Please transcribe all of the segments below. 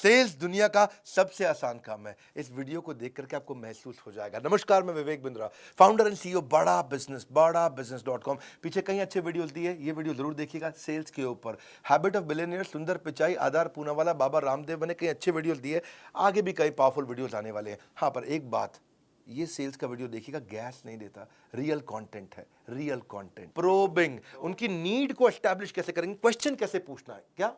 Sales दुनिया का सबसे आसान काम है। इस वीडियो को देख करके आपको महसूस हो जाएगा। नमस्कार, मैं Vivek Bindra, founder and CEO बड़ा बिजनेस.com। पीछे कई अच्छे वीडियोस दिए, ये वीडियो जरूर देखिएगा सेल्स के ऊपर। हैबिट ऑफ बिलियनियर, सुंदर पिचाई, आधार पूनावाला, बाबा रामदेव बने कई अच्छे वीडियोस दिए। आगे भी कई पावरफुल वीडियोस आने वाले हैं। हाँ, पर एक बात, ये सेल्स का वीडियो देखिएगा, गैस नहीं देता, रियल कंटेंट है, रियल कंटेंट। प्रोबिंग, उनकी नीड को एस्टैब्लिश कैसे करेंगे, क्वेश्चन कैसे पूछना है, क्या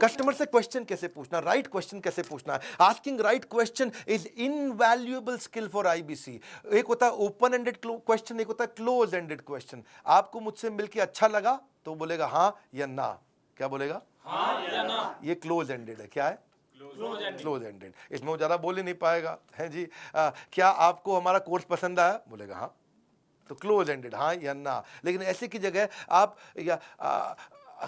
कस्टमर से क्वेश्चन कैसे पूछना, राइट क्वेश्चन कैसे पूछना है। Asking right question is invaluable skill for IBC. एक होता है ओपन एंडेड क्वेश्चन, एक होता है क्लोज एंडेड क्वेश्चन। आपको मुझसे मिलके अच्छा लगा तो बोलेगा हाँ या ना। क्या बोलेगा? हाँ या ना। ये क्लोज एंडेड है। क्या है? Close ended. इसमें वो ज्यादा बोल ही नहीं पाएगा, है जी। क्या आपको हमारा कोर्स पसंद आया? बोलेगा हाँ, तो क्लोज एंडेड, हाँ या ना। लेकिन ऐसे की जगह आप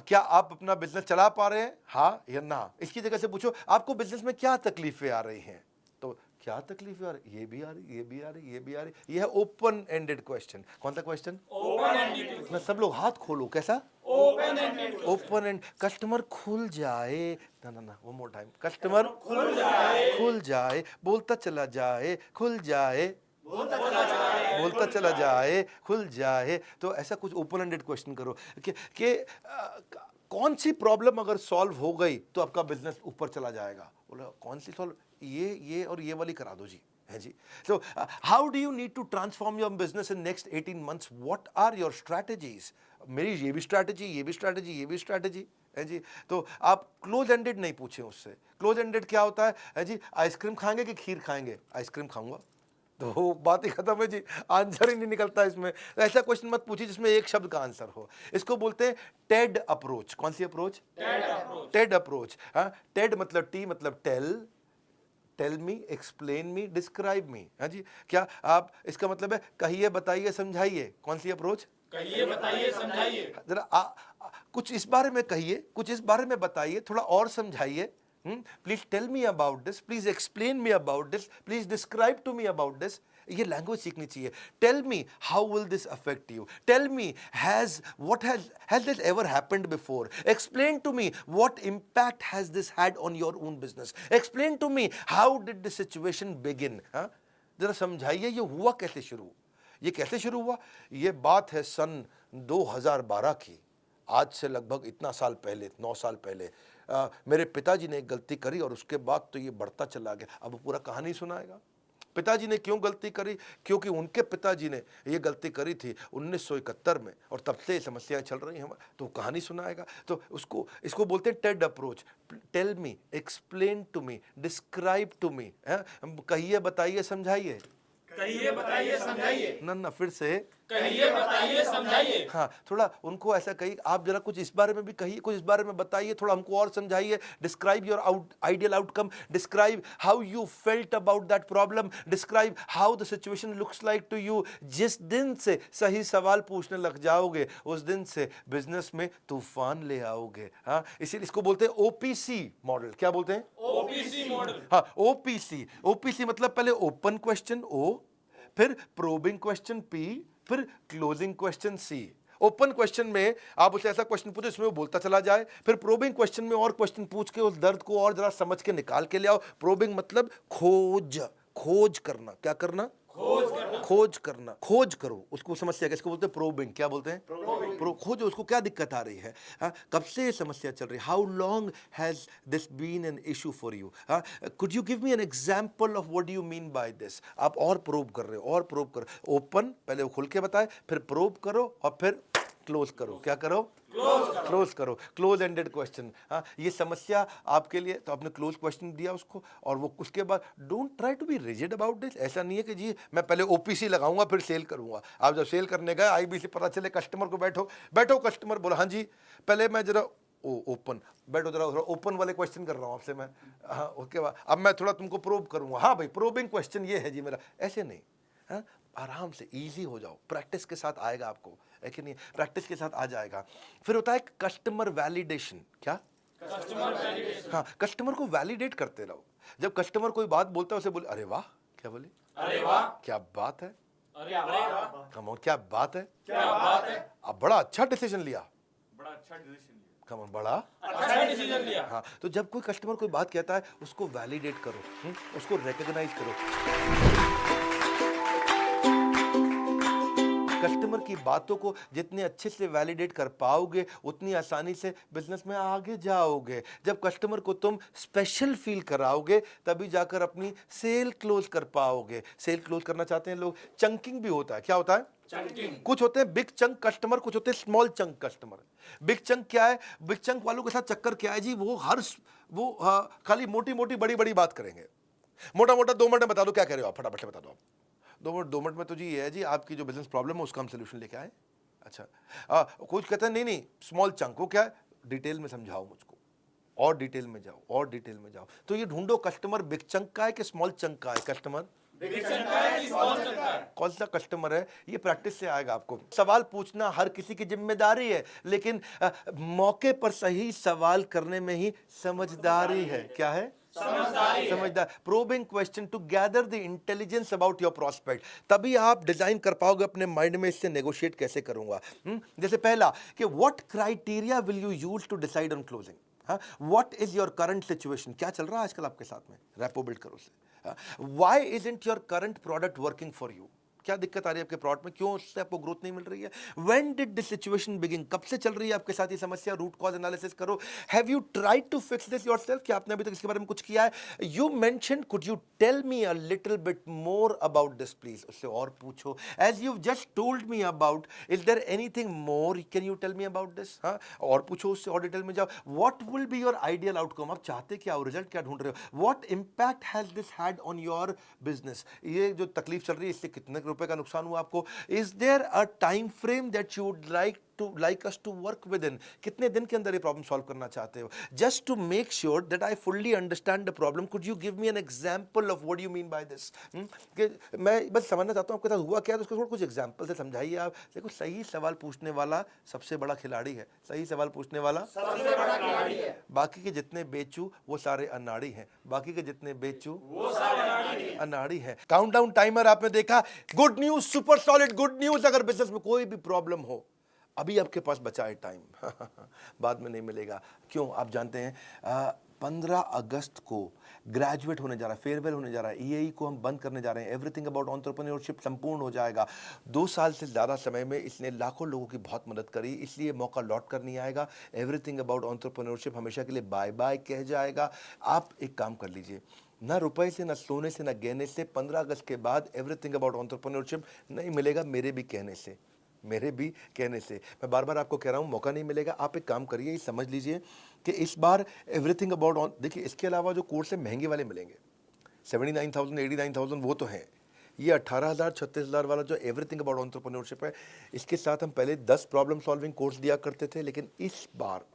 क्या आप अपना बिजनेस चला पा रहे हैं, हाँ या ना। इसकी जगह से पूछो आपको बिजनेस में क्या तकलीफें आ रही हैं, तो क्या तकलीफें आ रही, ये भी आ रही, ये भी आ रही, ये भी आ रही। ये है ओपन एंडेड क्वेश्चन। कौन सा क्वेश्चन? Open ended. ना सब लोग हाथ खोलो, कैसा? Open ended. Open and, customer खुल जाए, ना ना ना, वन मोर टाइम, कस्टमर खुल जाए, बोलता चला जाए, खुल जाए, बोलता चला जाए, खुल जाए। तो ऐसा कुछ ओपन एंडेड क्वेश्चन करो कि कौन सी प्रॉब्लम अगर सॉल्व हो गई तो आपका बिजनेस ऊपर चला जाएगा। बोला कौन सी सॉल्व? ये और ये वाली करा दो जी, है जी। So how do you need to transform your business in next 18 months? What are your strategies? मेरी ये भी स्ट्रैटेजी, ये भी स्ट्रैटेजी, ये भी स्ट्रैटेजी, है जी। तो आप क्लोज एंडेड नहीं पूछे उससे। क्लोज एंडेड क्या होता है जी? आइसक्रीम खाएंगे कि खीर खाएंगे? आइसक्रीम खाऊंगा, तो बात ही खत्म है जी, आंसर ही नहीं निकलता इसमें। ऐसा क्वेश्चन मत पूछिए जिसमें एक शब्द का आंसर हो। इसको बोलते हैं टेड अप्रोच। कौन सी अप्रोच? TED approach. हाँ, टेड मतलब टी मतलब tell me, explain me, describe me. हाँ जी। क्या आप, इसका मतलब है कहिए, बताइए, समझाइए। कौन सी अप्रोच? कहिए, बताइए, समझाइए। जरा कुछ इस बारे में कहिए, कुछ इस बारे में बताइए, थोड़ा और समझाइए। Please tell me about this, please explain me about this, please describe to me about this. ये लैंग्वेज सीखनी चाहिए। Tell me how will this affect you, tell me has this ever happened before, explain to me what impact has this had on your own business, explain to me how did this situation begin. जरा समझाइए ये हुआ कैसे शुरू, ये कैसे शुरू हुआ। ये बात है सन 2012 की, आज से लगभग इतना साल पहले, 9 साल पहले। मेरे पिताजी ने एक गलती करी और उसके बाद तो ये बढ़ता चला गया। अब पूरा कहानी सुनाएगा। पिताजी ने क्यों गलती करी? क्योंकि उनके पिताजी ने ये गलती करी थी 1971 में, और तब से समस्याएं चल रही हैं। तो कहानी सुनाएगा। तो इसको बोलते हैं TED approach. Tell me, explain to me, describe to me. कहिए, बताइए, समझाइए। कहिए, बताइए, समझाइए। ना फिर से कहिए, बताइए, समझाइए। हाँ, थोड़ा उनको ऐसा कहिए, आप जरा कुछ इस बारे में भी कहिए, कुछ इस बारे में बताइए, थोड़ा हमको और समझाइए। Describe your ideal outcome, describe how you felt about that problem, describe how the situation looks like to you. जिस दिन से सही सवाल पूछने लग जाओगे उस दिन से बिजनेस में तूफान ले आओगे। हाँ, इसीलिए इसको बोलते हैं ओपीसी मॉडल। क्या बोलते हैं? OPC model. हाँ, ओपीसी मतलब पहले ओपन क्वेश्चन ओ, फिर प्रोबिंग क्वेश्चन पी, फिर क्लोजिंग क्वेश्चन सी। ओपन क्वेश्चन में आप उसे ऐसा क्वेश्चन पूछो इसमें वो बोलता चला जाए, फिर प्रोबिंग क्वेश्चन में और क्वेश्चन पूछ के उस दर्द को और जरा समझ के निकाल के ले आओ। प्रोबिंग मतलब खोज करना। क्या करना? खोज करो उसको, समस्या किसको बोलते हैं? प्रोबिंग। क्या बोलते हैं? खोजो उसको क्या दिक्कत आ रही है। कब से ये समस्या चल रही है? How long has this been an issue for you? Could you give me an example of what do you mean by this? आप और प्रोब कर रहे हो, और प्रोब करो। ओपन पहले वो खुल के बताए, फिर प्रोब करो और फिर क्लोज करो। क्या करो? क्लोज करो। Close ended question. हाँ, ये समस्या आपके लिए, तो आपने क्लोज क्वेश्चन दिया उसको, और वो उसके बाद don't try to be rigid about this. ऐसा नहीं है कि जी मैं पहले ओपीसी लगाऊंगा फिर सेल करूंगा। आप जब सेल करने गए आईबीसी, पता चले कस्टमर को बैठो कस्टमर बोला हाँ जी, पहले मैं जरा ओपन बैठो, जरा ओपन वाले क्वेश्चन कर रहा हूँ आपसे मैं। हाँ, उसके बाद अब मैं थोड़ा तुमको प्रोब करूंगा। हाँ भाई, प्रोबिंग क्वेश्चन ये है जी मेरा। ऐसे नहीं। हाँ, आराम से इजी हो जाओ, प्रैक्टिस के साथ आएगा आपको, है कि नहीं? प्रैक्टिस के साथ आ जाएगा। फिर होता है कस्टमर वैलिडेशन। क्या? Customer validation. हाँ, कस्टमर को वैलिडेट करते रहो। जब कस्टमर कोई बात बोलता है उसे बोले अरे वाह। क्या बोले? अरे वाह, क्या बात है। अरे वाह, कम ऑन, क्या बात है, क्या बात है। अब बड़ा अच्छा डिसीजन लिया, बड़ा अच्छा डिसीजन लिया। कम ऑन, बड़ा अच्छा डिसीजन लिया। हाँ। तो जब कोई कस्टमर कोई बात कहता है उसको वैलिडेट करो, उसको रिकॉग्नाइज करो। कस्टमर की बातों को जितने अच्छे से वैलिडेट कर पाओगे उतनी आसानी से बिजनेस में आगे जाओगे। जब कस्टमर को तुम स्पेशल फील कराओगे तभी जाकर अपनी सेल क्लोज कर पाओगे। सेल क्लोज करना चाहते हैं लोग, चंकिंग भी होता है। क्या होता है? चंकिंग। कुछ होते हैं बिग चंक कस्टमर, कुछ होते हैं small chunk customer. Big chunk क्या है? बिग चंक वालों के साथ चक्कर क्या है जी, वो खाली मोटी मोटी बड़ी बड़ी बात करेंगे। मोटा मोटा 2 मिनट में बता दो क्या कह रहे हो आप, फटाफट से बता दो आप। 2 मिनट में तो जी ये है जी, आपकी जो बिजनेस प्रॉब्लम है उसका हम सोल्यूशन लेके आए। अच्छा, कुछ कहते हैं नहीं नहीं स्मॉल चंक, वो क्या है? डिटेल में समझाओ मुझको, और डिटेल में जाओ, और डिटेल में जाओ। तो ये ढूंढो कस्टमर बिग चंक का है कि स्मॉल चंक का है। कस्टमर बिग चंक का है कि स्मॉल चंक का है? कौन सा कस्टमर है, ये प्रैक्टिस से आएगा आपको। सवाल पूछना हर किसी की जिम्मेदारी है, लेकिन मौके पर सही सवाल करने में ही समझदारी है। क्या है? समझदार। Probing question to gather the intelligence about your prospect. तभी आप डिजाइन कर पाओगे अपने माइंड में इससे नेगोशिएट कैसे करूंगा। जैसे पहला कि what criteria will you use to decide on closing. हाँ, what is your current situation, क्या चल रहा है आजकल आपके साथ में, रैपो बिल्ड करो उससे। Why isn't your current product working for you, क्या दिक्कत आ रही है आपके प्रोडक्ट में, क्यों उससे आपको ग्रोथ नहीं मिल रही है। When did this situation begin, कब से चल रही है आपके साथ ये समस्या, रूट कॉज एनालिसिस करो। Have you tried to fix this yourself, क्या आपने अभी तक इसके बारे में कुछ किया है। You mentioned, could you tell me a little bit more about this please, उससे और पूछो। As you just told me about, is there anything more, can you tell me about this. हाँ, और पूछो उससे, और डिटेल में जाओ। What will be your ideal outcome, आप चाहते क्या हो, रिजल्ट क्या ढूंढ रहे हो। What impact has this had on your business, ये जो तकलीफ चल रही है इससे कितने रुपए का नुकसान हुआ आपको। Is there a time frame that you would like us to work within, कितने दिन के अंदर ये प्रॉब्लम सॉल्व करना चाहते हो। just to make sure that I fully understand the problem, could you give me an example of what you mean by this। कि मैं बस समझना चाहता हूँ आपके साथ हुआ क्या है, तो उसको थोड़ा कुछ एग्जाम्पल से समझाइए आप। देखो, सही सवाल पूछने वाला सबसे बड़ा खिलाड़ी है, सही सवाल पूछने वाला सबसे बड़ा खिलाड़ी है। बाकी के जितने बेचू वो सारे अनाड़ी हैं, बाकी के जितने बेचू वो सारे अनाड़ी है। काउंटडाउन टाइमर आपने देखा। Good news, super solid good news, अगर बिजनेस में कोई भी प्रॉब्लम हो अभी आपके पास बचा है टाइम। बाद में नहीं मिलेगा। क्यों, आप जानते हैं 15 अगस्त को ग्रेजुएट होने जा रहा है, फेयरवेल होने जा रहा है, ईएई को हम बंद करने जा रहे हैं। एवरीथिंग अबाउट एंटरप्रेन्योरशिप संपूर्ण हो जाएगा। 2 साल से ज़्यादा समय में इसने लाखों लोगों की बहुत मदद करी, इसलिए मौका लौट कर नहीं आएगा। एवरीथिंग अबाउट एंटरप्रेन्योरशिप हमेशा के लिए बाय बाय कह जाएगा। आप एक काम कर लीजिए, ना रुपए से, ना सोने से, ना गहने से 15 अगस्त के बाद एवरीथिंग अबाउट एंटरप्रेन्योरशिप नहीं मिलेगा। मेरे भी कहने से, मेरे भी कहने से मैं बार बार आपको कह रहा हूँ, मौका नहीं मिलेगा। आप एक काम करिए, ये समझ लीजिए कि इस बार एवरीथिंग अबाउट, देखिए इसके अलावा जो कोर्स है महंगे वाले मिलेंगे, 79,000 89,000 वो तो हैं। ये 18,000 36,000 वाला जो एवरीथिंग अबाउट एंटरप्रेन्योरशिप है, इसके साथ हम पहले 10 प्रॉब्लम सॉल्विंग कोर्स दिया करते थे, लेकिन इस बार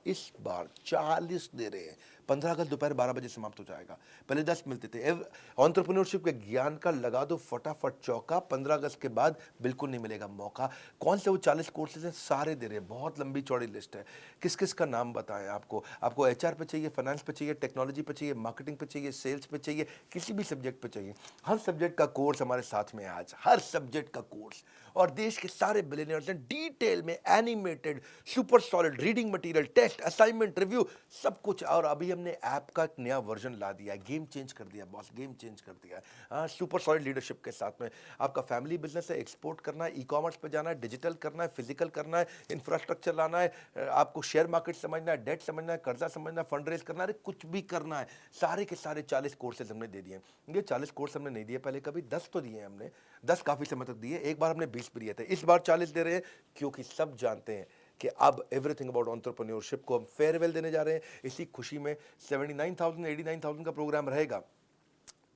40 दे रहे हैं। 15 अगस्त दोपहर 12 बजे समाप्त हो जाएगा। पहले 10 मिलते थे। एंटरप्रेन्योरशिप के ज्ञान का लगा दो फटाफट चौका। 15 अगस्त के बाद बिल्कुल नहीं मिलेगा मौका। कौन से वो 40 कोर्सेज हैं, सारे दे रहे हैं। बहुत लंबी चौड़ी लिस्ट है। किस किस का नाम बताएं आपको। आपको एचआर पे चाहिए, फाइनेंस पे चाहिए, टेक्नोलॉजी पे चाहिए, मार्केटिंग पे चाहिए, सेल्स पे चाहिए, किसी भी सब्जेक्ट पे चाहिए। हर सब्जेक्ट का कोर्स हमारे साथ में है आज, हर सब्जेक्ट का कोर्स। और देश के सारे बिलियनियर्स हैं, डिटेल में animated, super solid reading material, test, assignment, review, सब कुछ। और अभी हमने ऐप का एक नया वर्जन ला दिया है, गेम चेंज कर दिया बॉस, गेम चेंज कर दिया है। हाँ, सुपर सॉलिड लीडरशिप के साथ में। आपका फैमिली बिजनेस है, एक्सपोर्ट करना है, ई कॉमर्स पे जाना है, डिजिटल करना है, फिजिकल करना है, इंफ्रास्ट्रक्चर लाना है, आपको शेयर मार्केट समझना है, डेट समझना है, कर्जा समझना है, फंड रेज करना है, कुछ भी करना है। सारे के सारे 40 कोर्सेज हमने दे दिए। ये 40 कोर्स हमने नहीं दिए पहले कभी, 10 तो दिए हमने, 10 काफ़ी समय तक दिए। एक बार हमने 20 भी दिए थे, इस बार 40 दे रहे हैं, क्योंकि सब जानते हैं कि अब एवरीथिंग अबाउट एंटरप्रेन्योरशिप को हम फेयरवेल देने जा रहे हैं। इसी खुशी में 79,000 89,000 का प्रोग्राम रहेगा,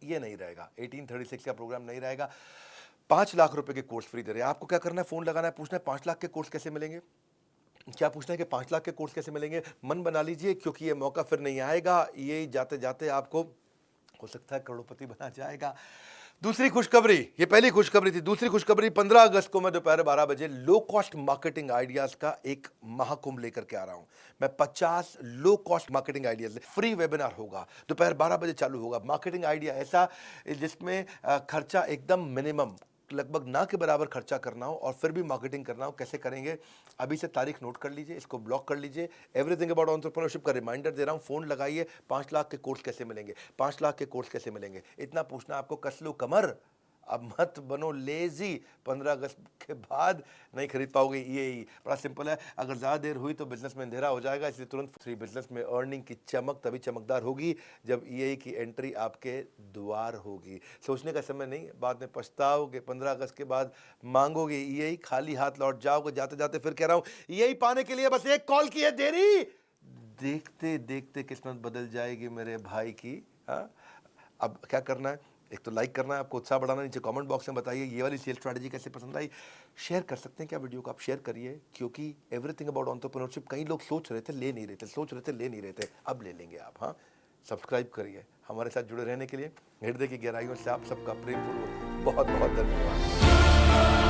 ये नहीं रहेगा। 1836 का प्रोग्राम नहीं रहेगा। 5 लाख रुपए के कोर्स फ्री दे रहे हैं। आपको क्या करना है, फोन लगाना है, पूछना है 5 लाख के कोर्स कैसे मिलेंगे। क्या पूछना है कि 5 लाख के कोर्स कैसे मिलेंगे। मन बना लीजिए, क्योंकि ये मौका फिर नहीं आएगा। ये जाते जाते आपको हो सकता है करोड़पति बना जाएगा। दूसरी खुशखबरी, ये पहली खुशखबरी थी। दूसरी खुशखबरी, 15 अगस्त को मैं दोपहर 12 बजे लो कॉस्ट मार्केटिंग आइडियाज का एक महाकुंभ लेकर के आ रहा हूं। मैं 50 low cost marketing ideas, free webinar होगा, दोपहर 12 बजे चालू होगा। मार्केटिंग आइडिया ऐसा जिसमें खर्चा एकदम मिनिमम, लगभग ना के बराबर खर्चा करना हो और फिर भी मार्केटिंग करना हो, कैसे करेंगे? अभी से तारीख नोट कर लीजिए, इसको ब्लॉक कर लीजिए। एवरीथिंग अबाउट एंटरप्रेन्योरशिप का रिमाइंडर दे रहा हूँ, फ़ोन लगाइए। 5 लाख के कोर्स कैसे मिलेंगे, 5 लाख के कोर्स कैसे मिलेंगे, इतना पूछना आपको। कस लो कमर, अब मत बनो लेजी। 15 अगस्त के बाद नहीं खरीद पाओगे ईएई। बड़ा सिंपल है, अगर ज़्यादा देर हुई तो बिजनेस में अंधेरा हो जाएगा, इसलिए तुरंत फ्री। बिजनेस में अर्निंग की चमक तभी चमकदार होगी जब ईएई की एंट्री आपके द्वार होगी। सोचने का समय नहीं, बाद में पछताओगे। 15 अगस्त के बाद मांगोगे ईएई, खाली हाथ लौट जाओगे। जाते जाते फिर कह रहा हूँ, ईएई पाने के लिए बस एक कॉल की है देरी। देखते देखते किस्मत बदल जाएगी मेरे भाई की। हाँ, अब क्या करना है? एक तो लाइक करना है, आपको उत्साह बढ़ाना। नीचे कमेंट बॉक्स में बताइए ये वाली सेल स्ट्रैटेजी कैसे पसंद आई। शेयर कर सकते हैं क्या वीडियो को? आप शेयर करिए, क्योंकि एवरीथिंग अबाउट एंटरप्रेन्योरशिप कई लोग सोच रहे थे ले नहीं रहे थे, सोच रहे थे ले नहीं रहे थे, अब ले लेंगे आप। हाँ, सब्सक्राइब करिए। हमारे साथ जुड़े रहने के लिए हृदय की गहराइयों से आप सबका प्रेमपूर्वक बहुत बहुत धन्यवाद।